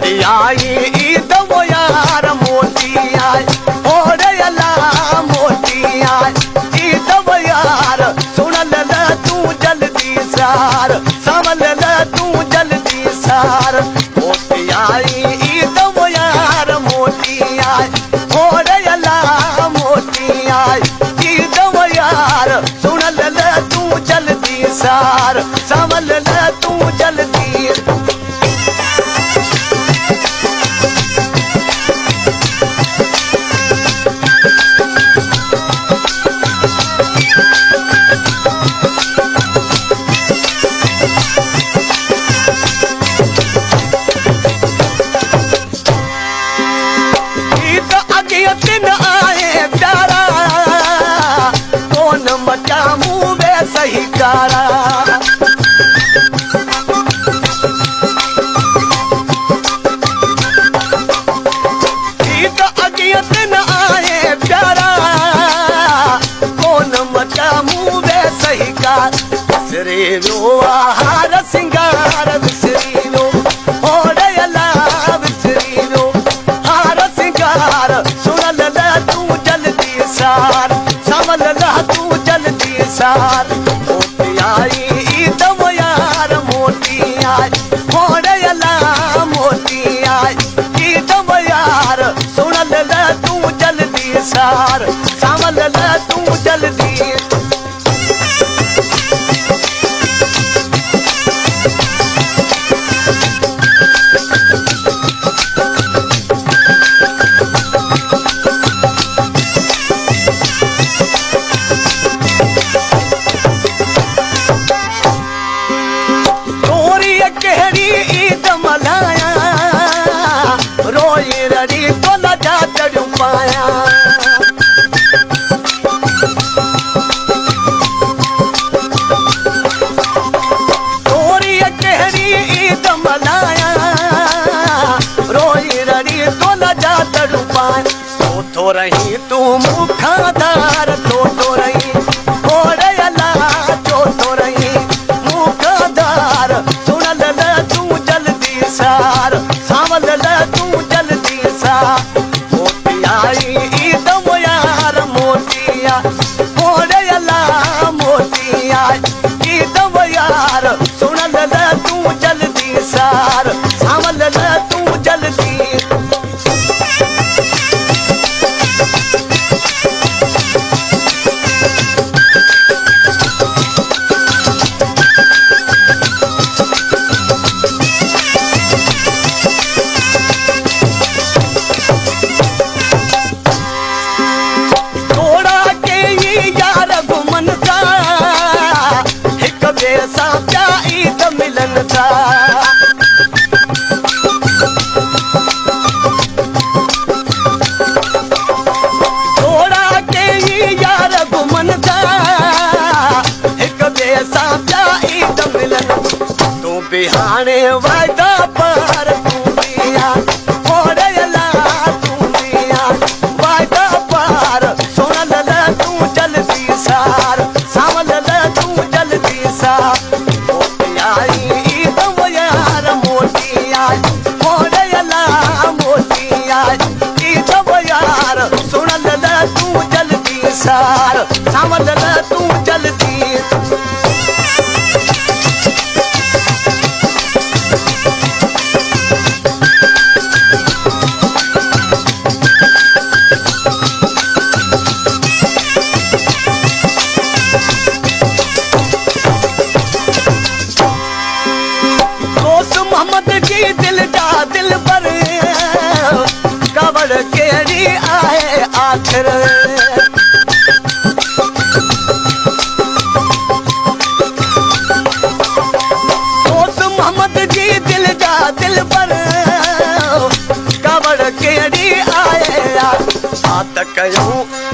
मोती आई ईद वो यार मोती आई ओरे अल्लाह मोती आई ईद वो यार सुन ले तू जल्दी सार समझ ले तू जल्दी सार मोती आई ईद वो यार मोती आई ओरे अल्लाह मोती आई ईद वो यार सुन ले तू जल्दी सार समझ ले तू जल्दी दिन आए प्यारा कौन मचा मुँह में सही कारा ईद अगिया दिन आए प्यारा कौन मचा मुँह में सही कार बिसरे लो हार सिंगार बिसरी लो और अल्लाह बिसरी लो हार सिंगार सार समझ ला तू जल्दी सार मोती आई ईद वो यार मोती आई मोरे अल्लाह मोती आई ईद वो यार सुन ले तू जल्दी सार समझ ला तू जल्दी ईद मनाया रोई रड़ी तो न जा चढ़ पाया तोरी कहरी ईद मनाया रोई रड़ी तो न जा चढ़ पाया तो रही तू मुखादार तो रही और अल्लाह तो रही मुखादार सार समझ ले तू जल्दी सार मोती आई ईद वो यार मोती आई मोरे अल्लाह मोती आई ईद वो यार सुन ले तू जल्दी सार समझ ले तू जल्दी ईद मिलन था थोड़ा के ही यार घुमन था एक जैसा क्या ईद मिलन तू बिहाने वादा पर तू दिया और अल्लाह तू दिया वादा पर सुन ले तू जल्दी सार समझ ले तू जल्दी सार ईद वो यार मोती आई मोरे अल्लाह मोती आई ईद वो यार सुन ले तू जल्दी सार समझ ले तू जल्दी मोहम्मद की दिल का दिल पर कबर केरी आए आखिर मोहम्मद की दिल का दिल पर कबर केरी आए आत कयूं